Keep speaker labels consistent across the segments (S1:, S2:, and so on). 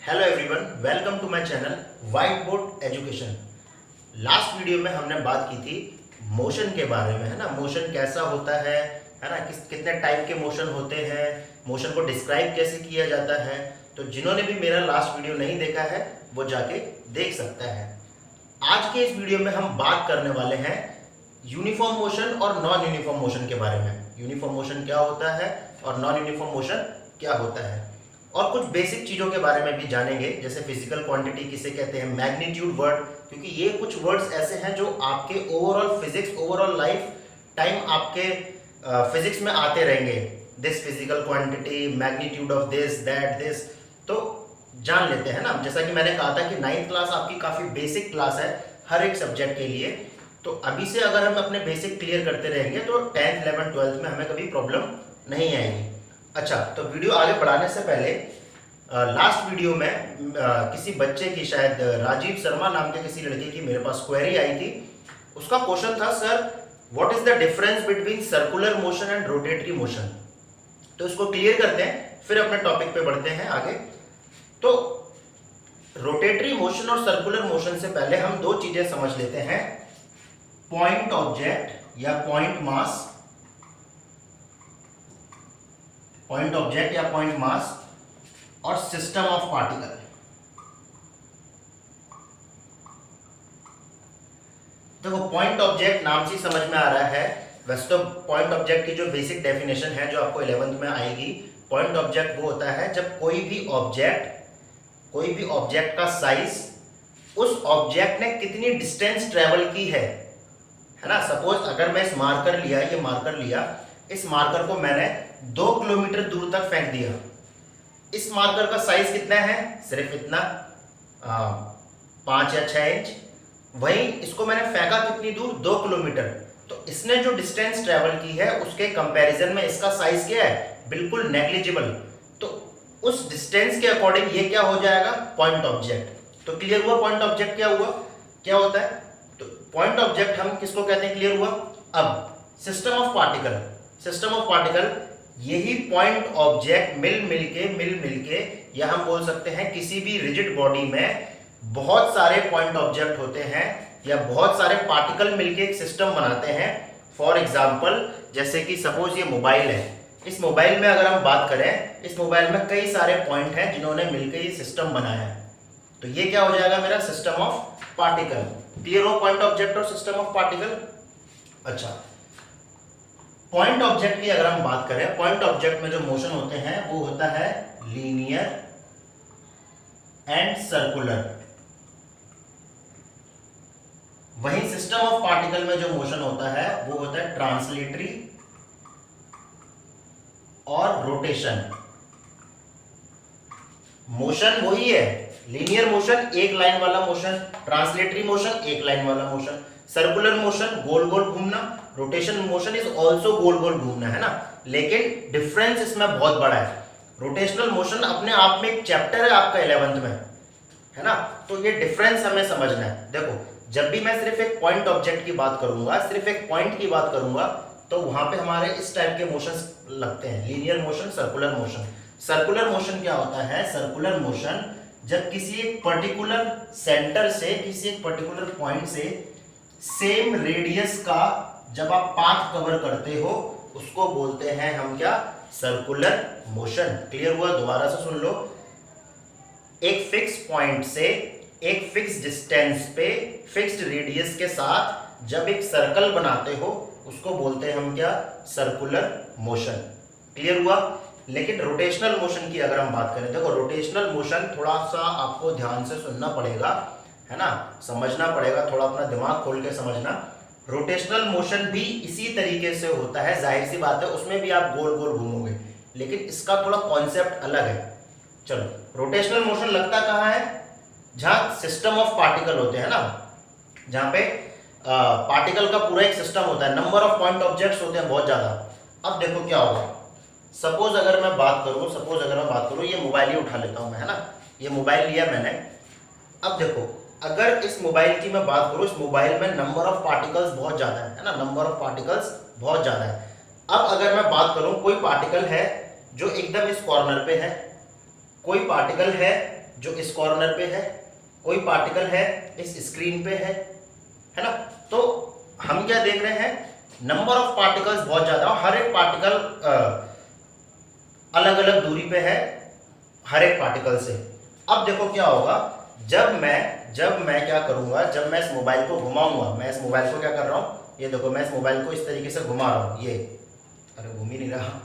S1: Hello everyone, welcome to my channel white board education. Last video में हमने बात की थी मोशन के बारे में, है ना। मोशन कैसा होता है ना, कितने टाइप के मोशन होते हैं, मोशन को डिस्क्राइब कैसे किया जाता है। तो जिन्होंने भी मेरा लास्ट वीडियो नहीं देखा है वो जाके देख सकता है। आज के इस वीडियो में हम बात करने वाले हैं यूनिफॉर्म मोशन और नॉन यूनिफॉर्म मोशन के बारे में। यूनिफॉर्म मोशन क्या होता है और नॉन यूनिफॉर्म मोशन क्या होता है, और कुछ बेसिक चीजों के बारे में भी जानेंगे, जैसे फिजिकल क्वांटिटी किसे कहते हैं, मैग्नीट्यूड वर्ड, क्योंकि ये कुछ वर्ड्स ऐसे हैं जो आपके overall physics, overall life time आपके फिजिक्स में आते रहेंगे। This physical quantity, magnitude of this, that, this, तो जान लेते हैं ना। जैसा कि मैंने कहा था कि 9th क्लास आपकी काफी बेसिक क्लास है हर एक सब्जेक्ट के लिए। तो अभी से अगर हम अपने बेसिक क्लियर करते रहेंगे तो 10th, 11th, 12th में हमें कभी प्रॉब्लम नहीं आएगी। अच्छा, तो वीडियो आगे बढ़ाने से पहले लास्ट वीडियो में किसी बच्चे की, शायद राजीव शर्मा नाम के किसी लड़के की मेरे पास क्वेरी आई थी। उसका क्वेश्चन था, sir what is the difference between circular motion and rotatory motion. तो इसको क्लियर करते हैं, फिर अपने टॉपिक पे बढ़ते हैं आगे। तो रोटेटरी मोशन और सर्कुलर मोशन से पहले हम दो चीजें समझ लेते हैं, पॉइंट ऑब्जेक्ट या पॉइंट मास, पॉइंट ऑब्जेक्ट या पॉइंट मास, और सिस्टम ऑफ पार्टिकल। देखो, पॉइंट ऑब्जेक्ट नाम से समझ में आ रहा है। वैसे तो पॉइंट ऑब्जेक्ट की जो बेसिक डेफिनेशन है जो आपको 11th में आएगी, पॉइंट ऑब्जेक्ट वो होता है जब कोई भी ऑब्जेक्ट का साइज उस ऑब्जेक्ट ने कितनी डिस्टेंस ट्रेवल की है ना। सपोज अगर मैं इस मार्कर लिया, ये मार्कर लिया, इस मार्कर को मैंने 2 किलोमीटर दूर तक फेंक दिया। इस मार्कर का साइज कितना है, सिर्फ इतना 5 या 6 इंच। वहीं इसको मैंने फेंका कितनी दूर, 2 किलोमीटर। तो इसने जो डिस्टेंस ट्रेवल की है उसके कंपैरिजन में इसका साइज क्या है, बिल्कुल नेग्लिजिबल। तो उस डिस्टेंस के अकॉर्डिंग ये क्या हो जाएगा, पॉइंट ऑब्जेक्ट। तो क्लियर हुआ पॉइंट ऑब्जेक्ट क्या हुआ, क्या होता है। तो पॉइंट ऑब्जेक्ट हम किसको कहते हैं, क्लियर हुआ। अब system of particle, system of particle, यही पॉइंट ऑब्जेक्ट मिल मिलके, या हम बोल सकते हैं किसी भी रिजिड बॉडी में बहुत सारे पॉइंट ऑब्जेक्ट होते हैं या बहुत सारे पार्टिकल मिलके एक सिस्टम बनाते हैं। फॉर एग्जांपल, जैसे कि सपोज ये मोबाइल है, इस मोबाइल में अगर हम बात करें, इस मोबाइल में कई सारे पॉइंट हैं जिन्होंने मिलकर ये सिस्टम बनाया है। तो ये क्या हो जाएगा, मेरा सिस्टम ऑफ पार्टिकल। क्लियर हो पॉइंट ऑब्जेक्ट और सिस्टम ऑफ पार्टिकल। अच्छा, पॉइंट ऑब्जेक्ट की अगर हम बात करें, पॉइंट ऑब्जेक्ट में जो मोशन होते हैं वो होता है लीनियर एंड सर्कुलर। वहीं सिस्टम ऑफ पार्टिकल में जो मोशन होता है वो होता है ट्रांसलेटरी और रोटेशन। मोशन वही है, लीनियर मोशन एक लाइन वाला मोशन, ट्रांसलेटरी मोशन एक लाइन वाला मोशन, सर्कुलर मोशन गोल गोल घूमना, रोटेशन मोशन इज ऑल्सो गोल गोल घूमना, है ना। लेकिन डिफरेंस इसमें बहुत बड़ा है। रोटेशनल मोशन अपने आप में एक चैप्टर है आपका 11th में, है ना। तो ये डिफरेंस हमें समझना है। देखो, जब भी मैं सिर्फ एक पॉइंट ऑब्जेक्ट की बात करूंगा, सिर्फ एक पॉइंट की बात करूंगा, तो वहां पे हमारे इस टाइप के मोशंस लगते हैं, linear motion, circular motion. Circular motion क्या होता है, सर्कुलर मोशन जब किसी एक पर्टिकुलर सेंटर से, किसी एक पर्टिकुलर पॉइंट से सेम रेडियस का जब आप पाथ कवर करते हो उसको बोलते हैं हम क्या, सर्कुलर मोशन। क्लियर हुआ, दोबारा से सुन लो। एक फिक्स पॉइंट से एक फिक्स डिस्टेंस पे फिक्स्ड रेडियस के साथ जब एक सर्कल बनाते हो उसको बोलते हैं हम क्या, सर्कुलर मोशन। क्लियर हुआ। लेकिन रोटेशनल मोशन की अगर हम बात करें, देखो रोटेशनल मोशन थोड़ा सा आपको ध्यान से सुनना पड़ेगा, है ना, समझना पड़ेगा, थोड़ा अपना दिमाग खोल के समझना। रोटेशनल मोशन भी इसी तरीके से होता है, जाहिर सी बात है, उसमें भी आप गोल गोल घूमोगे, लेकिन इसका थोड़ा कॉन्सेप्ट अलग है। चलो, रोटेशनल मोशन लगता कहाँ है, जहां सिस्टम ऑफ पार्टिकल होते हैं ना, जहां पे पार्टिकल का पूरा एक सिस्टम होता है, नंबर ऑफ पॉइंट ऑब्जेक्ट्स होते हैं बहुत ज्यादा। अब देखो क्या होगा, सपोज अगर मैं बात करूं, ये मोबाइल ही उठा लेता हूं मैं, है ना, ये मोबाइल लिया मैंने। अब देखो, अगर इस मोबाइल की मैं बात करूं, इस मोबाइल में नंबर ऑफ पार्टिकल्स बहुत ज्यादा है ना, नंबर ऑफ पार्टिकल्स बहुत ज्यादा है। अब अगर मैं बात करूं, कोई पार्टिकल है जो एकदम इस कॉर्नर पे है, कोई पार्टिकल है जो इस कॉर्नर पे है, कोई पार्टिकल है इस स्क्रीन पे है ना। तो हम क्या देख रहे हैं, नंबर ऑफ पार्टिकल्स बहुत ज्यादा, हर एक पार्टिकल अलग अलग दूरी पे है हर एक पार्टिकल से। अब देखो क्या होगा, जब मैं क्या करूंगा, जब मैं इस मोबाइल को घुमाऊंगा, मैं इस मोबाइल को क्या कर रहा हूं, ये देखो मैं इस मोबाइल को इस तरीके से घुमा रहा हूं, ये अरे घूम ही नहीं रहा,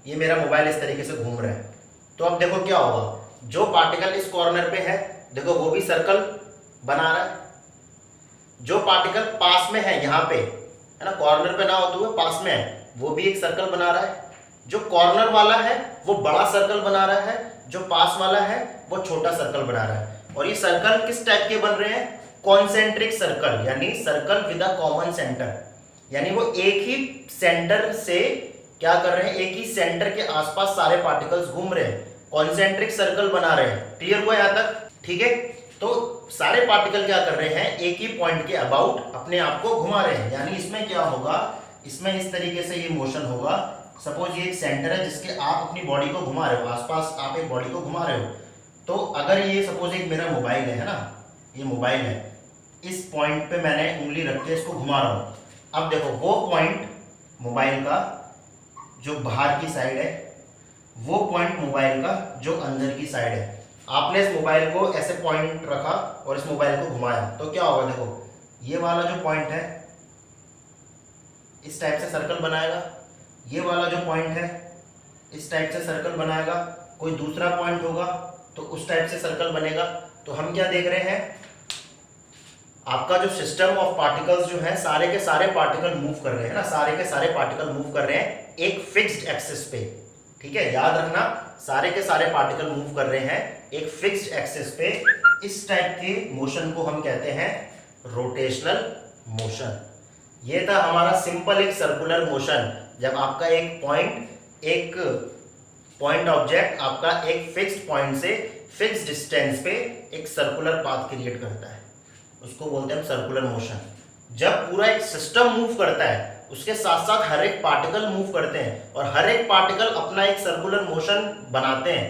S1: ये मेरा मोबाइल इस तरीके से घूम रहा है। तो अब देखो क्या होगा, जो पार्टिकल इस कॉर्नर पे है देखो वो भी सर्कल बना रहा है, जो पार्टिकल पास में है यहाँ पे है ना, कॉर्नर पे ना होते हुए पास में है, वो भी एक सर्कल बना रहा है। जो कॉर्नर वाला है वो बड़ा सर्कल बना रहा है, जो पास वाला है वो छोटा सर्कल बना रहा है। और ये सर्कल किस टाइप के बन रहे हैं, कॉन्सेंट्रिक सर्कल, यानी circle with a common centre, यानी वो एक ही सेंटर से क्या कर रहे हैं, एक ही सेंटर के आसपास सारे पार्टिकल्स घूम रहे हैं, कॉन्सेंट्रिक सर्कल बना रहे हैं। क्लियर हुआ यहां तक, ठीक है। तो सारे पार्टिकल क्या कर रहे हैं, एक ही पॉइंट के अबाउट अपने आप को घुमा रहे हैं, यानी इसमें क्या होगा, इसमें इस तरीके से ये मोशन होगा। सपोज ये एक सेंटर है जिसके आप अपनी बॉडी को घुमा रहे हो, आसपास आप एक बॉडी को घुमा रहे हो। तो अगर ये सपोज एक मेरा मोबाइल है ना, ये मोबाइल है, इस पॉइंट पे मैंने उंगली रख के इसको घुमा रहा हूं। अब देखो वो पॉइंट मोबाइल का जो बाहर की साइड है, वो पॉइंट मोबाइल का जो अंदर की साइड है। आपने इस मोबाइल को ऐसे पॉइंट रखा और इस मोबाइल को घुमाया तो क्या होगा, देखो ये वाला जो पॉइंट है इस टाइप से सर्कल बनाएगा, ये वाला जो पॉइंट है इस टाइप से सर्कल बनाएगा, कोई दूसरा पॉइंट होगा तो उस टाइप से सर्कल बनेगा। तो हम क्या देख रहे हैं, आपका जो सिस्टम ऑफ पार्टिकल्स जो है, सारे के सारे पार्टिकल मूव कर रहे हैं ना, सारे के सारे पार्टिकल मूव कर रहे हैं एक फिक्स्ड एक्सिस पे। ठीक है, याद रखना, सारे के सारे पार्टिकल मूव कर रहे हैं एक फिक्स्ड एक्सिस पे। इस टाइप के मोशन को हम कहते हैं रोटेशनल मोशन। ये था हमारा सिंपल एक सर्कुलर मोशन, जब आपका एक पॉइंट ऑब्जेक्ट आपका एक फिक्स्ड पॉइंट से फिक्स्ड डिस्टेंस पे एक सर्कुलर पाथ क्रिएट करता है, उसको बोलते हैं सर्कुलर मोशन। जब पूरा एक सिस्टम मूव करता है उसके साथ साथ हर एक पार्टिकल मूव करते हैं और हर एक पार्टिकल अपना एक सर्कुलर मोशन बनाते हैं।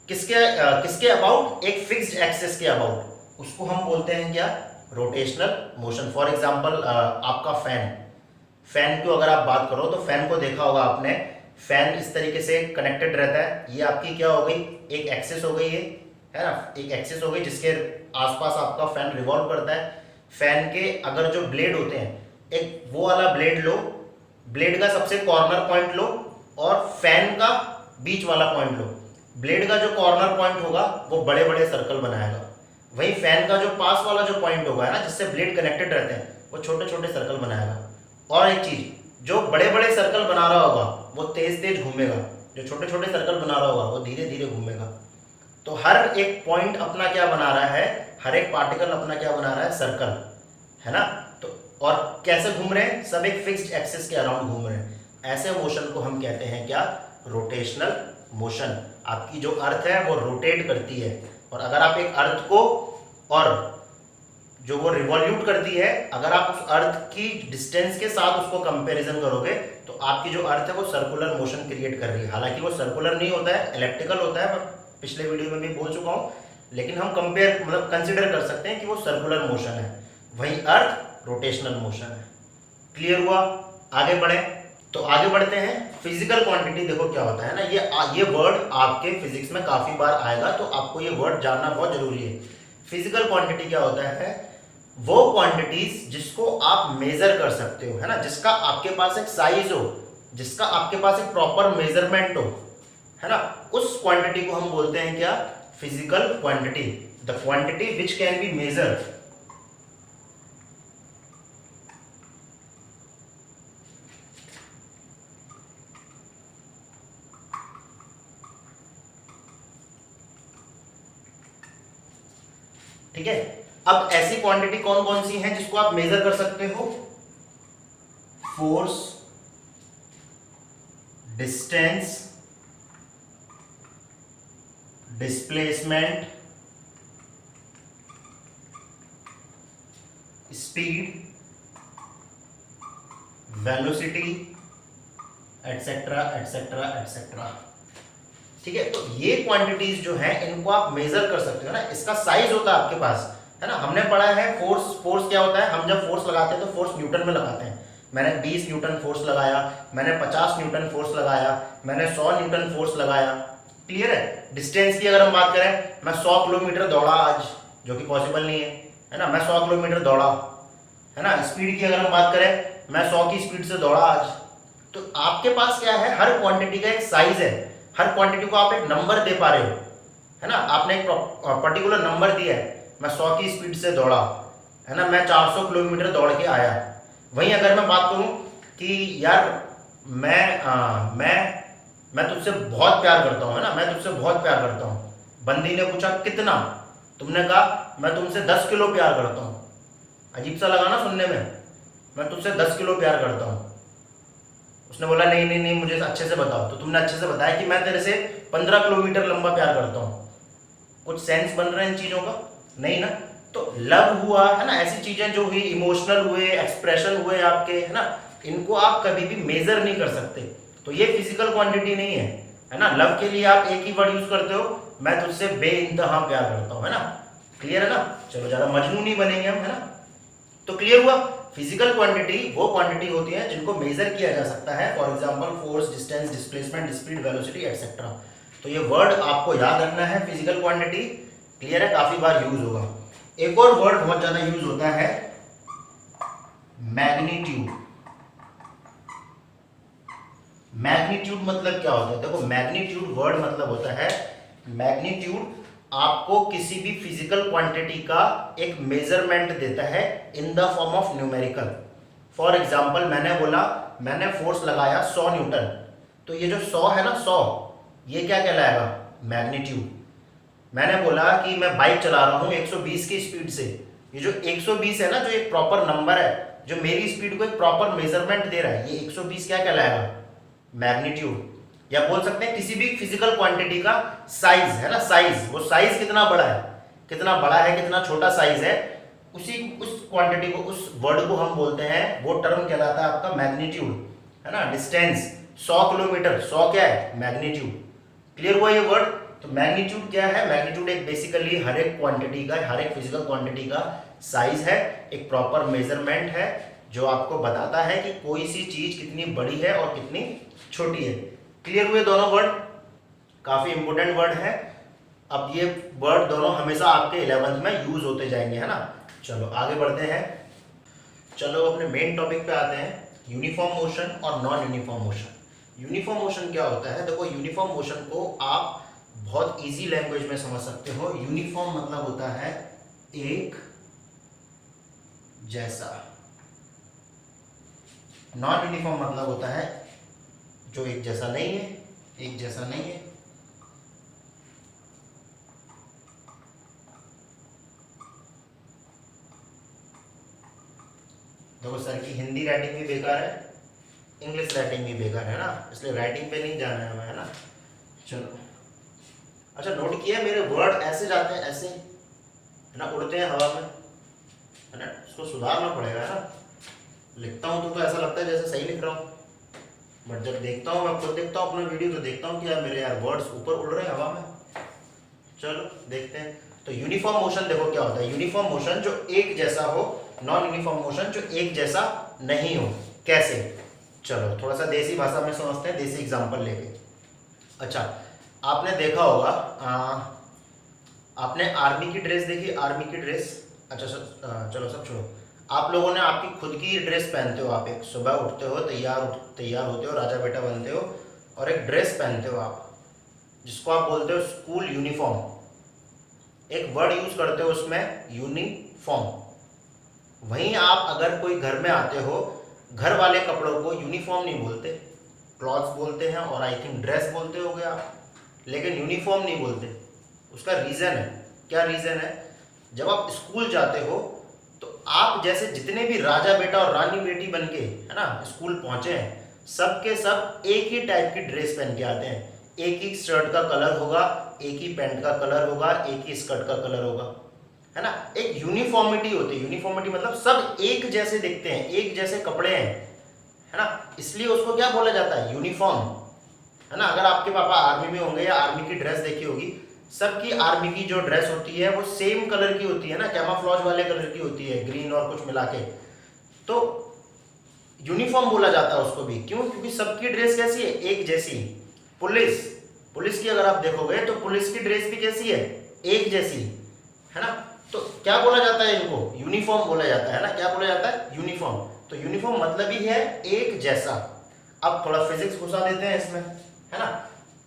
S1: किसके अबाउट, एक फिक्स्ड एक्सिस के अबाउट, उसको हम बोलते हैं क्या, रोटेशनल मोशन। फॉर एग्जांपल आपका फैन को अगर आप बात करो तो फैन को देखा होगा आपने, फैन इस तरीके से कनेक्टेड रहता है, ये आपकी क्या हो गई, एक एक्सिस हो गई है ना, एक एक्सिस हो गई जिसके आसपास आपका फैन रिवॉल्व करता है। फैन के अगर जो ब्लेड होते हैं, एक वो वाला ब्लेड लो, ब्लेड का सबसे कॉर्नर पॉइंट लो और फैन का बीच वाला पॉइंट लो। ब्लेड का जो कॉर्नर पॉइंट होगा वो बड़े बड़े सर्कल बनाएगा, वहीं फैन का जो पास वाला जो पॉइंट होगा ना, जिससे ब्लेड कनेक्टेड रहते हैं, वो छोटे छोटे सर्कल बनाएगा। और एक चीज, जो बड़े बड़े सर्कल बना रहा होगा वो तेज तेज घूमेगा, जो छोटे छोटे सर्कल बना रहा होगा वो धीरे धीरे घूमेगा। तो हर एक पॉइंट अपना क्या बना रहा है, हर एक पार्टिकल अपना क्या बना रहा है, सर्कल, है ना। तो और कैसे घूम रहे हैं, सब एक फिक्स्ड एक्सिस के अराउंड घूम रहे हैं। ऐसे मोशन को हम कहते हैं क्या, रोटेशनल मोशन। आपकी जो अर्थ है वो रोटेट करती है, और अगर आप एक अर्थ को और जो वो रिवॉल्यूट करती है, अगर आप उस अर्थ की डिस्टेंस के साथ उसको कंपैरिजन करोगे तो आपकी जो अर्थ है वो सर्कुलर मोशन क्रिएट कर रही है। हालांकि वो सर्कुलर नहीं होता है, इलेप्टिकल होता है, मैं पिछले वीडियो में भी बोल चुका हूं, लेकिन हम कंपेयर मतलब कंसिडर कर सकते हैं कि वो सर्कुलर मोशन है, वहीं अर्थ रोटेशनल मोशन है। क्लियर हुआ, आगे बढ़े। तो आगे बढ़ते हैं, फिजिकल क्वांटिटी देखो क्या होता है ना, ये वर्ड आपके फिजिक्स में काफी बार आएगा, तो आपको ये वर्ड जानना बहुत जरूरी है। फिजिकल क्वांटिटी क्या होता है, वो क्वांटिटीज जिसको आप मेजर कर सकते हो, है ना, जिसका आपके पास एक साइज हो, जिसका आपके पास एक प्रॉपर मेजरमेंट हो, है ना, उस क्वांटिटी को हम बोलते हैं क्या, physical quantity. The quantity which can be measured. ठीक है, अब ऐसी क्वांटिटी कौन कौन सी हैं जिसको आप मेजर कर सकते हो, force, distance, displacement, speed, velocity, etcetera etcetera etcetera. ठीक है, तो ये क्वांटिटीज जो है इनको आप मेजर कर सकते हो ना, इसका साइज होता है आपके पास, है ना। हमने पढ़ा है फोर्स क्या होता है, हम जब फोर्स लगाते हैं तो फोर्स न्यूटन में लगाते हैं। मैंने 20 न्यूटन फोर्स लगाया, मैंने 50 न्यूटन फोर्स लगाया, मैंने 100 न्यूटन फोर्स लगाया, क्लियर है। डिस्टेंस की अगर हम बात करें, मैं 100 किलोमीटर दौड़ा आज, जो कि पॉसिबल नहीं है ना, मैं 100 किलोमीटर दौड़ा, है ना। स्पीड की अगर हम बात करें, मैं 100 की स्पीड से दौड़ा आज। तो आपके पास क्या है, हर क्वांटिटी का एक साइज है, हर क्वांटिटी को आप एक नंबर दे पा रहे हो, है ना। आपने एक पर्टिकुलर नंबर दिया है, मैं 100 की स्पीड से दौड़ा, है ना, मैं 400 किलोमीटर दौड़ के आया। वहीं अगर मैं बात करूं कि यार मैं तुझसे बहुत प्यार करता हूं, है ना, मैं तुझसे बहुत प्यार करता हूं। बंदी ने पूछा कितना, तुमने कहा मैं तुमसे 10 किलो प्यार करता हूं। अजीब सा लगा ना सुनने में, मैं तुझसे 10 किलो प्यार करता हूं। उसने बोला नहीं नहीं नहीं, मुझे अच्छे से बताओ। तो तुमने अच्छे से बताया कि मैं तेरे से 15 किलोमीटर लंबा प्यार करता हूं। कुछ सेंस बन रहा है इन चीजों का? नहीं ना। तो लव हुआ, है ना, ऐसी चीजें जो हुई, इमोशनल हुए, एक्सप्रेशन हुए आपके, है ना, इनको आप कभी भी मेजर नहीं कर सकते। तो ये फिजिकल क्वांटिटी नहीं है ना। लव के लिए आप एक ही वर्ड यूज करते हो, मैं तुझसे बेइंतहा प्यार करता हूं, है ना। क्लियर है ना। चलो ज्यादा मजनू नहीं बनेंगे हम, है ना। तो क्लियर हुआ, फिजिकल क्वांटिटी वो क्वांटिटी होती है जिनको मेजर किया जा सकता है। For example force, distance, displacement, speed, velocity etcetera. तो ये वर्ड आपको याद रखना है, फिजिकल क्वांटिटी। क्लियर है, काफी बार यूज होगा। एक और वर्ड बहुत ज्यादा यूज होता है, मैग्नीट्यूड। मैग्नीट्यूड मतलब क्या होता है? देखो, मैग्नीट्यूड वर्ड मतलब होता है, मैग्नीट्यूड आपको किसी भी फिजिकल क्वांटिटी का एक मेजरमेंट देता है in the form of numerical. For example, मैंने बोला मैंने फोर्स लगाया 100 न्यूटन, तो ये जो 100 है ना, 100, ये क्या कहलाएगा? मैग्नीट्यूड। मैंने बोला कि मैं बाइक चला रहा हूं 120 की स्पीड से, ये जो 120 है ना, जो एक प्रॉपर नंबर है, जो मेरी स्पीड को एक प्रॉपर मेजरमेंट दे रहा है, ये 120 क्या कहलाएगा? मैग्नीट्यूड। या बोल सकते हैं किसी भी फिजिकल क्वांटिटी का साइज, है ना, साइज, वो साइज कितना बड़ा है, कितना बड़ा है, कितना छोटा साइज है, उस क्वांटिटी को, उस वर्ड को हम बोलते हैं, वो टर्म कहलाता है आपका मैग्नीट्यूड, है ना। डिस्टेंस 100 किलोमीटर, 100 क्या है? मैग्नीट्यूड। क्लियर हुआ ये वर्ड? तो मैग्नीट्यूड क्या है? मैग्नीट्यूड एक बेसिकली हर एक क्वांटिटी का, हर एक फिजिकल क्वांटिटी का साइज है, एक प्रॉपर मेजरमेंट है जो आपको बताता है कि कोई सी चीज कितनी बड़ी है और कितनी छोटी है। क्लियर हुए दोनों वर्ड? काफी इंपोर्टेंट वर्ड है। अब ये वर्ड दोनों हमेशा आपके 11th में यूज होते जाएंगे, है ना। चलो आगे बढ़ते हैं। चलो अपने मेन टॉपिक पे आते हैं, यूनिफॉर्म मोशन और non uniform motion. Uniform motion क्या होता है? देखो, यूनिफॉर्म मोशन को आप बहुत इजी लैंग्वेज में समझ सकते हो। यूनिफॉर्म मतलब होता है एक जैसा। नॉन यूनिफॉर्म मतलब होता है जो एक जैसा नहीं है, एक जैसा नहीं है। देखो सर की हिंदी राइटिंग भी बेकार है, इंग्लिश राइटिंग भी बेकार है ना, इसलिए राइटिंग पे नहीं जाना है हमें, है ना। चलो, अच्छा नोट किया मेरे वर्ड ऐसे जाते हैं, ऐसे, है ना, उड़ते हैं हवा में, है ना। इसको सुधारना पड़ेगा, है ना। लिखता हूँ तो ऐसा लगता है जैसे सही लिख रहा हूँ, बट जब देखता हूँ, मैं खुद देखता हूँ अपना वीडियो, तो देखता हूँ कि यार मेरे वर्ड्स ऊपर उड़ रहे हैं हवा में। चलो देखते हैं। तो यूनिफॉर्म मोशन देखो क्या होता है। यूनिफॉर्म मोशन जो एक जैसा हो, नॉन यूनिफॉर्म मोशन जो एक जैसा नहीं हो। कैसे? चलो थोड़ा सा देसी भाषा में समझते हैं, देसी एग्जांपल लेके। अच्छा, आपने देखा होगा, आपने आर्मी की ड्रेस देखी, आर्मी की ड्रेस। अच्छा चलो सब छोड़ो, आप लोगों ने आपकी खुद की ड्रेस पहनते हो, आप एक सुबह उठते हो, तैयार होते हो, राजा बेटा बनते हो, और एक ड्रेस पहनते हो आप, जिसको आप बोलते हो स्कूल यूनिफॉर्म। एक वर्ड यूज करते हो उसमें, यूनिफॉर्म। वहीं आप अगर कोई घर में आते हो, घर वाले कपड़ों को यूनिफॉर्म नहीं बोलते, क्लॉथ्स बोलते हैं, और आई थिंक ड्रेस बोलते होगे आप, लेकिन यूनिफॉर्म नहीं बोलते। उसका रीजन है, क्या रीजन है? जब आप स्कूल जाते हो तो आप जैसे जितने भी राजा बेटा और रानी बेटी बन के, है ना, स्कूल पहुंचे हैं, सब के सब एक ही टाइप की ड्रेस पहन के आते हैं। एक ही शर्ट का कलर होगा, एक ही पैंट का कलर होगा, एक ही स्कर्ट का कलर होगा, है ना। एक यूनिफॉर्मिटी होती है। यूनिफॉर्मिटी मतलब सब एक जैसे दिखते हैं, एक जैसे कपड़े हैं, है ना, इसलिए उसको क्या बोला जाता है? यूनिफॉर्म। है ना। अगर आपके पापा आर्मी में होंगे या आर्मी की ड्रेस देखी होगी, सबकी आर्मी की जो ड्रेस होती है वो सेम कलर की होती है ना, कैमोफ्लेज वाले कलर की होती है, ग्रीन और कुछ मिला के। तो यूनिफॉर्म बोला जाता है उसको भी, क्यों? क्योंकि सबकी ड्रेस कैसी है, एक जैसी। पुलिस पुलिस की अगर आप देखोगे तो पुलिस की ड्रेस भी कैसी है, एक जैसी, है ना। तो क्या बोला जाता है इनको, यूनिफॉर्म बोला जाता है ना। क्या बोला जाता है, यूनिफॉर्म। तो यूनिफॉर्म मतलब ही है एक जैसा। अब थोड़ा फिजिक्स घुसा देते हैं इसमें, है ना।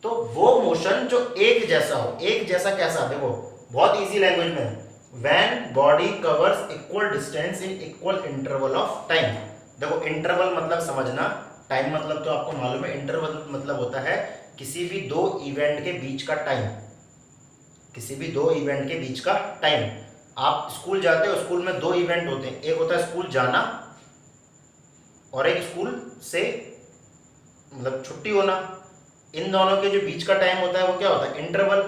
S1: तो वो मोशन जो एक जैसा हो, एक जैसा कैसा, देखो बहुत इजी लैंग्वेज में, when body covers equal distance in equal interval of time. देखो इंटरवल मतलब समझना, टाइम मतलब तो आपको मालूम है। इंटरवल मतलब होता है किसी भी दो इवेंट के बीच का टाइम, किसी भी दो इवेंट के बीच का टाइम। आप स्कूल जाते हो, स्कूल में दो इवेंट होते हैं, एक होता है स्कूल जाना और एक स्कूल से मतलब छुट्टी होना। इन दोनों के जो बीच का टाइम होता है वो क्या होता है, इंटरवल।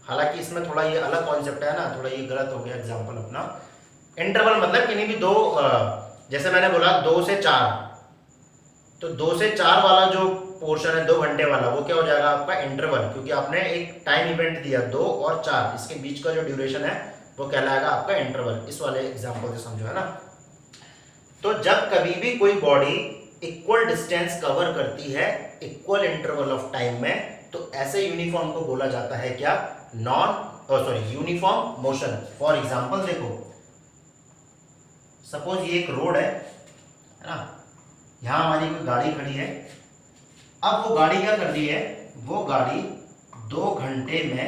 S1: हालांकि इसमें थोड़ा ये अलग कॉन्सेप्ट है ना, थोड़ा ये गलत हो गया एग्जांपल अपना। इंटरवल मतलब किन्हीं भी दो, जैसे मैंने बोला 2 से 4, तो 2 से 4 वाला जो पोर्शन है 2 घंटे वाला, वो क्या हो जाएगा आपका इंटरवल, क्योंकि आपने एक टाइम इवेंट दिया 2 और 4, इसके बीच का जो ड्यूरेशन है वो कहलाएगा आपका इंटरवल। इस वाले एग्जांपल से समझो, है ना। तो जब कभी भी कोई बॉडी इक्वल डिस्टेंस कवर करती है इक्वल इंटरवल ऑफ टाइम में, तो ऐसे यूनिफॉर्म को बोला जाता है क्या, यूनिफॉर्म मोशन। फॉर एग्जांपल देखो, सपोज ये एक रोड है ना, यहां हमारी कोई गाड़ी खड़ी है। अब वो गाड़ी क्या कर रही है, वो गाड़ी 2 घंटे में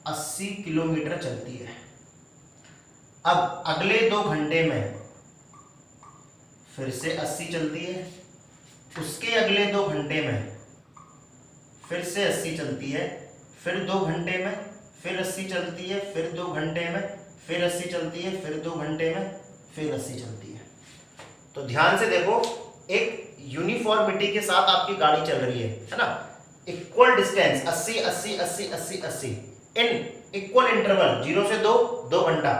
S1: 80 किलोमीटर चलती है। अब अगले 2 घंटे में फिर से 80 चलती है, उसके अगले 2 घंटे में फिर से 80 चलती है, फिर 2 घंटे में फिर 80 चलती है, फिर 2 घंटे में फिर 80 चलती है, फिर 2 घंटे में फिर 80 चलती है। तो ध्यान से देखो, एक यूनिफॉर्मिटी के साथ आपकी गाड़ी चल रही है ना। Equal distance 80 80 80 80 80 in equal interval 0 से 2, 2 घंटा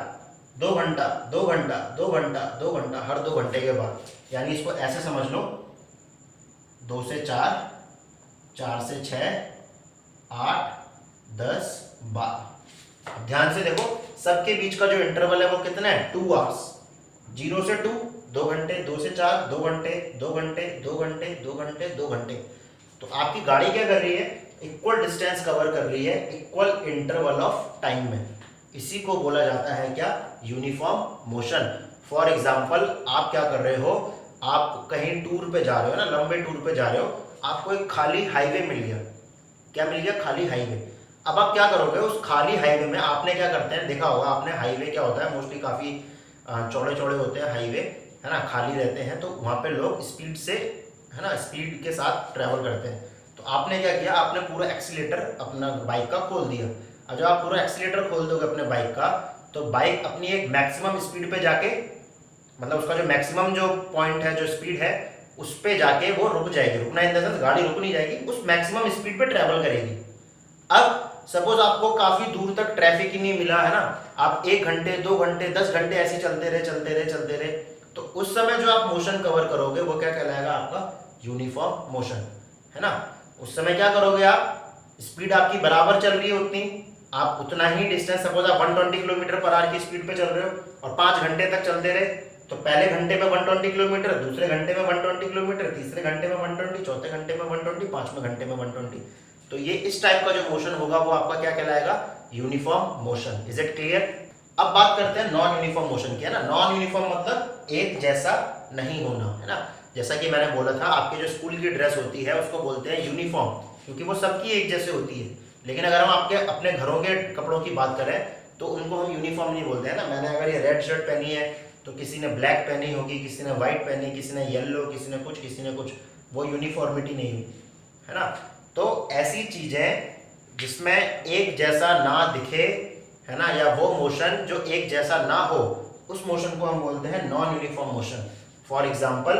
S1: 2 घंटा 2 घंटा 2 घंटा 2 घंटा, हर 2 घंटे के बाद। यानी इसको ऐसे समझ लो, 2 से 4, 4 से 6, 8 10 12। ध्यान से देखो, सबके बीच का जो इंटरवल है वो कितना है, 2 आवर्स। 0 से 2, 2 घंटे, 2 से 4, 2 घंटे 2 घंटे 2 घंटे 2 घंटे 2 घंटे। तो आपकी गाड़ी क्या कर रही है, इक्वल डिस्टेंस कवर कर रही है इक्वल इंटरवल ऑफ टाइम में। इसी को बोला जाता है क्या, यूनिफॉर्म मोशन। फॉर एग्जाम्पल, आप क्या कर रहे हो, आप कहीं टूर पे जा रहे हो ना, लंबे टूर पे जा रहे हो, आपको एक खाली हाईवे मिल गया। क्या मिल गया, खाली हाईवे। अब आप क्या करोगे, उस खाली हाईवे में आपने क्या करते हैं, देखा होगा आपने, हाईवे क्या होता है, मोस्टली काफी चौड़े चौड़े होते हैं हाईवे, है ना, खाली रहते हैं। तो वहां पे लोग स्पीड से, है ना, स्पीड के साथ ट्रैवल करते हैं। तो आपने क्या किया, आपने पूरा एक्सीलेटर अपना बाइक का खोल दिया। अब जब आप पूरा एक्सीलेटर खोल दोगे अपने बाइक का, तो बाइक अपनी एक मैक्सिमम स्पीड पे जाके, मतलब उसका जो मैक्सिमम जो पॉइंट है, जो स्पीड है, उस पे जाके वो रुक जाएगी। रुकना इन द सेंस गाड़ी रुक नहीं जाएगी, उस मैक्सिमम स्पीड पे ट्रैवल करेगी। अब सपोज आपको काफी दूर तक ट्रैफिक ही नहीं मिला, है ना, आप 1 घंटे 2 घंटे 10 घंटे ऐसे चलते रहे, तो उस समय जो आप मोशन कवर करोगे वो क्या कहलाएगा, आपका यूनिफॉर्म मोशन, है ना। उस समय क्या करोगे आप, स्पीड आपकी बराबर चल रही है उतनी, आप उतना ही डिस्टेंस, सपोज आप 120 किलोमीटर पर आवर की स्पीड पे चल रहे हो और 5 घंटे तक चलते रहे, तो पहले घंटे में 120 किलोमीटर, दूसरे घंटे में 120 किलोमीटर, तीसरे घंटे में 120, चौथे घंटे में 120, पांचवें घंटे में 120। तो ये इस टाइप का जो मोशन होगा वो आपका क्या कहलाएगा, uniform motion. Is it clear? अब बात करते हैं नॉन यूनिफॉर्म मोशन की, है ना। नॉन यूनिफॉर्म मतलब एक जैसा नहीं होना, है ना। जैसा कि मैंने बोला था, आपके जो स्कूल की ड्रेस होती है उसको बोलते हैं यूनिफॉर्म, क्योंकि वो सबकी एक जैसे होती है। लेकिन अगर हम आपके अपने घरों के कपड़ों की बात करें तो उनको हम यूनिफॉर्म नहीं बोलते हैं ना। मैंने अगर ये रेड शर्ट पहनी है तो किसी ने ब्लैक पहनी होगी, किसी ने व्हाइट पहनी, किसी ने येलो, किसी ने कुछ, वो यूनिफॉर्मिटी नहीं हुई, है ना। तो ऐसी चीजें जिसमें एक जैसा ना दिखे, है ना, या वो मोशन जो एक जैसा ना हो, उस मोशन को हम बोलते हैं non uniform motion. For example,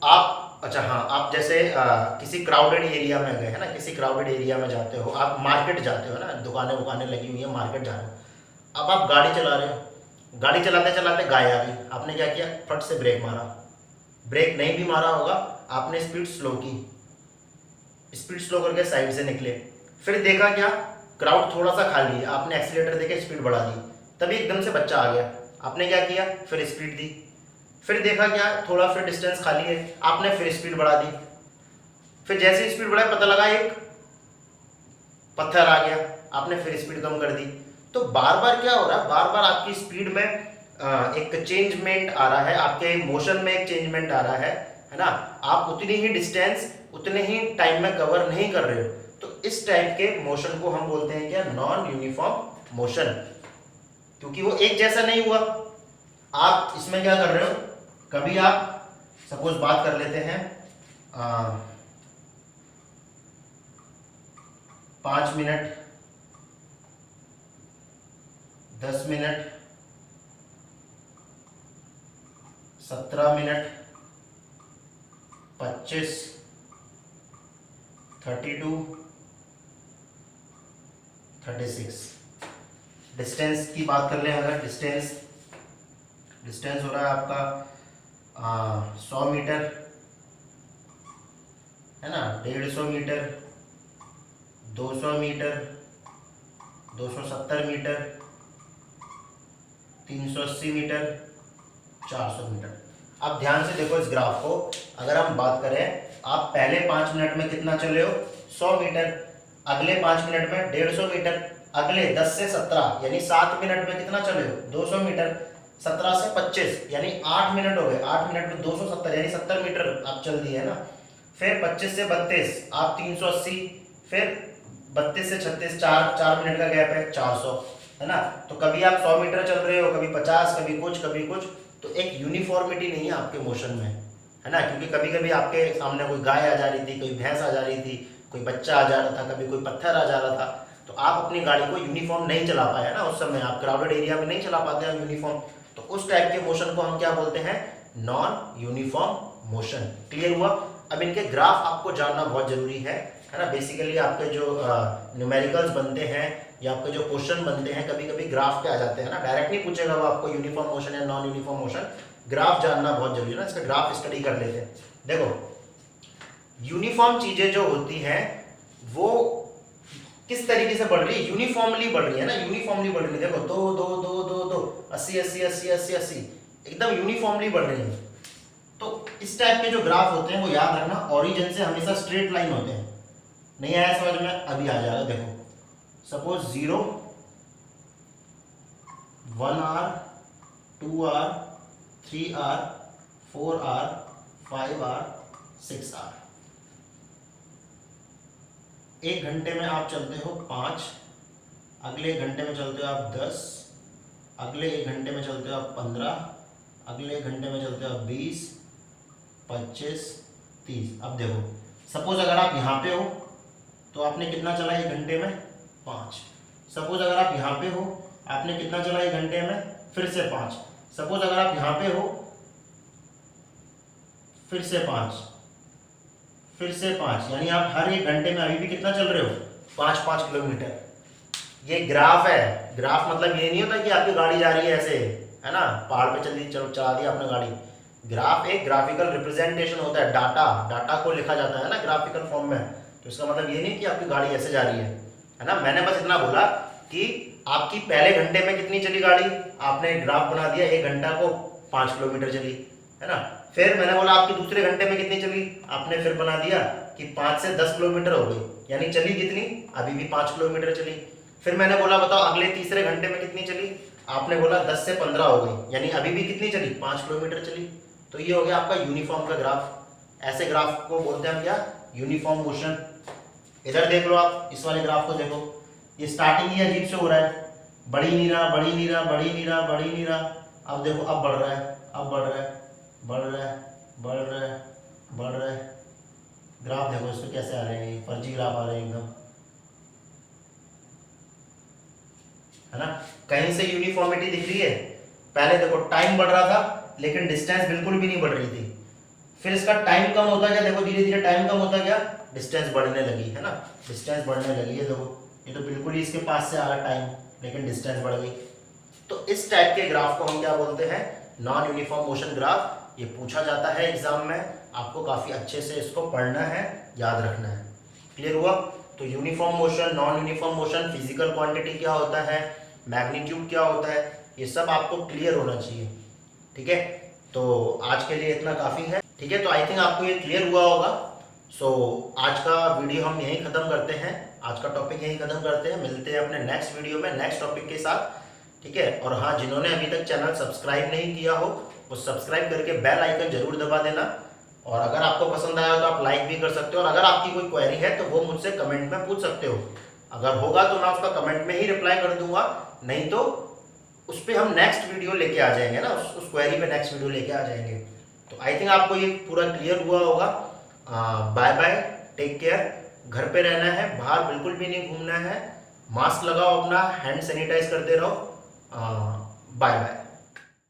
S1: आप जैसे किसी क्राउडेड एरिया में गए, है ना, किसी क्राउडेड एरिया में जाते हो, आप मार्केट जाते हो ना, दुकानें लगी हुई है, मार्केट जा रहे हो। अब आप गाड़ी चला रहे हो, गाड़ी चलाते चलाते गाय आ गई, आपने क्या किया, फट से ब्रेक मारा, ब्रेक नहीं भी मारा होगा, आपने स्पीड स्लो की, स्पीड स्लो करके साइड से निकले, फिर देखा क्या क्राउड थोड़ा सा खाली है, आपने एक्सीलेटर देके स्पीड बढ़ा दी, तभी एकदम से बच्चा आ गया, आपने क्या किया फिर स्पीड दी, फिर देखा क्या थोड़ा फिर डिस्टेंस खाली है, आपने फिर स्पीड बढ़ा दी, फिर जैसे स्पीड बढ़ाई पता लगा एक पत्थर आ गया, आपने फिर स्पीड कम कर दी। तो बार बार क्या हो रहा है, बार बार आपकी स्पीड में एक चेंजमेंट आ रहा है, आपके मोशन में एक चेंजमेंट आ रहा है ना, आप उतनी ही डिस्टेंस उतने ही टाइम में कवर नहीं कर रहे हो। तो इस टाइप के मोशन को हम बोलते हैं क्या, नॉन यूनिफॉर्म मोशन, क्योंकि वो एक जैसा नहीं हुआ। आप इसमें क्या कर रहे हो, कभी आप सपोज बात कर लेते हैं 5 मिनट, 10 मिनट, 17 मिनट, 25, 32, 36। डिस्टेंस की बात कर लें, अगर डिस्टेंस हो रहा है आपका 100 मीटर है ना, 150 metre, 200 metre, 270 metre, 380 metre, 400 metre. अब ध्यान से देखो इस ग्राफ को, अगर हम बात करें, आप पहले 5 मिनट में कितना चले हो 100 मीटर, अगले 5 मिनट में 150 मीटर, अगले 10 से 17 यानी 7 मिनट में कितना चले हो 200 मीटर, 17 से 25 यानी 8 मिनट हो गए, 8 मिनट में 270 यानी 70 मीटर आप चल दिए है ना। फिर 25 से 32 आप 380, फिर 32 से 36 4 मिनट का गैप है 400 है ना। तो कभी आप 100 मीटर चल रहे हो, कभी 50, कभी कुछ, तो एक यूनिफॉर्मिटी नहीं है आपके मोशन में है ना, क्योंकि कभी कभी आपके सामने कोई गाय आ जा रही थी, कोई भैंस आ जा रही थी, कोई बच्चा आ जा रहा था, कभी कोई पत्थर आ जा रहा था, तो आप अपनी गाड़ी को यूनिफॉर्म नहीं चला पाए ना, उस समय आप क्राउडेड एरिया में नहीं चला पाते हैं यूनिफॉर्म। तो उस टाइप के मोशन को हम क्या बोलते हैं, नॉन यूनिफॉर्म मोशन। क्लियर हुआ। अब इनके ग्राफ आपको जानना बहुत जरूरी है ना। बेसिकली आपके जो न्यूमेरिकल्स बनते हैं या आपके जो क्वेश्चन बनते हैं कभी कभी ग्राफ पे आ जाते हैं ना, डायरेक्ट नहीं पूछेगा वो आपको यूनिफॉर्म मोशन या नॉन यूनिफॉर्म मोशन, ग्राफ जानना बहुत जरूरी है ना। इसका ग्राफ स्टडी कर लेते हैं। देखो यूनिफॉर्म चीजें जो होती हैं वो किस तरीके से बढ़ रही है, यूनिफॉर्मली बढ़ रही है ना, यूनिफॉर्मली बढ़ रही है। देखो 2 2 2 2 2 80 80 80 80 80 एकदम यूनिफॉर्मली बढ़ रही है। तो इस टाइप के जो ग्राफ होते हैं वो याद रखना, ओरिजिन से हमेशा स्ट्रेट लाइन होते हैं। नहीं आया समझ में, अभी आ जाएगा। देखो suppose 0 1 hour 2 hour 3 hour 4 hour 5 hour 6 hour, 1 घंटे में आप चलते हो 5, अगले 1 घंटे में चलते हो आप 10, अगले 1 घंटे में चलते हो आप 15, अगले 1 घंटे में चलते हो आप 20, 25, 30। अब देखो सपोज अगर आप यहाँ पे हो तो आपने कितना चला 1 घंटे में 5। सपोज अगर आप यहाँ पे हो आपने कितना चला 1 घंटे में, फिर से 5। सपोज अगर आप यहाँ पे हो फिर से 5, फिर से 5, यानी आप हर 1 घंटे में अभी भी कितना चल रहे हो 5-5 किलोमीटर। ये ग्राफ है। ग्राफ मतलब ये नहीं होता कि आपकी गाड़ी जा रही है ऐसे है ना, पहाड़ पे चला दी आपने गाड़ी। ग्राफ एक ग्राफिकल रिप्रेजेंटेशन होता है, डाटा को लिखा जाता है ना ग्राफिकल फॉर्म में। तो इसका मतलब ये नहीं कि आपकी गाड़ी ऐसे जा रही है ना। मैंने बस इतना बोला कि आपकी पहले घंटे में कितनी चली गाड़ी, आपने ग्राफ बना दिया 1 घंटा को 5 किलोमीटर चली है ना। फिर मैंने बोला आपकी दूसरे घंटे में कितनी चली, आपने फिर बना दिया कि 5 से 10 किलोमीटर हो गई, यानी चली कितनी, अभी भी 5 किलोमीटर चली। फिर मैंने बोला बताओ अगले तीसरे घंटे में कितनी चली, आपने बोला 10 से 15 हो गई, यानी अभी भी कितनी चली 5 किलोमीटर चली। तो ये हो गया आपका यूनिफॉर्म का ग्राफ। ऐसे ग्राफ को बोलते हैं हम क्या, यूनिफॉर्म मोशन। इधर देख लो आप, इस वाले ग्राफ को देखो, ये स्टार्टिंग ही अजीब से हो रहा है, बढ़ी नहीं रहा बढ़ी नहीं रहा बढ़ी नहीं रहा बढ़ी नहीं रहा। अब देखो अब बढ़ रहा है, अब बढ़ रहा है, बढ़ रहा है, बढ़ रहा है, बढ़ रहा है। ग्राफ देखो इसमें कैसे आ रहे हैं, फर्जी ग्राफ आ रहे हैं एकदम है ना। कहीं से यूनिफॉर्मिटी दिख रही है। पहले देखो टाइम बढ़ रहा था लेकिन डिस्टेंस बिल्कुल भी नहीं बढ़ रही थी। फिर इसका टाइम कम होता गया, देखो धीरे धीरे टाइम कम होता गया, डिस्टेंस बढ़ने लगी है ना, डिस्टेंस बढ़ने लगी है। देखो ये तो बिल्कुल ही इसके पास से आ रहा टाइम, लेकिन डिस्टेंस बढ़ गई। तो इस टाइप के ग्राफ को हम क्या बोलते हैं, नॉन यूनिफॉर्म मोशन ग्राफ। ये पूछा जाता है एग्जाम में, आपको काफ़ी अच्छे से इसको पढ़ना है, याद रखना है। क्लियर हुआ? तो uniform motion, non uniform motion, physical quantity क्या होता है, मैग्नीट्यूड क्या होता है, ये सब आपको क्लियर होना चाहिए। ठीक है, तो आज के लिए इतना काफ़ी है। ठीक है, तो आई थिंक आपको ये क्लियर हुआ होगा। सो आज का वीडियो हम यहीं ख़त्म करते हैं, आज का टॉपिक यहीं ख़त्म करते हैं। मिलते हैं अपने नेक्स्ट वीडियो में नेक्स्ट टॉपिक के साथ। ठीक है, और हाँ, जिन्होंने अभी तक चैनल सब्सक्राइब नहीं किया हो वो सब्सक्राइब करके बेल आइकन जरूर दबा देना। और अगर आपको पसंद आया तो आप लाइक भी कर सकते हो, और अगर आपकी कोई क्वेरी है तो वो मुझसे कमेंट में पूछ सकते हो। अगर होगा तो मैं उसका कमेंट में ही रिप्लाई कर दूंगा, नहीं तो उस पर हम नेक्स्ट वीडियो लेके आ जाएंगे ना, उस क्वेरी पे नेक्स्ट वीडियो लेके आ जाएंगे। तो आई थिंक आपको ये पूरा क्लियर हुआ होगा। Bye bye, take care. घर पे रहना है, बाहर बिल्कुल भी नहीं घूमना है, मास्क लगाओ अपना, हैंड सैनिटाइज करते रहो। Bye bye.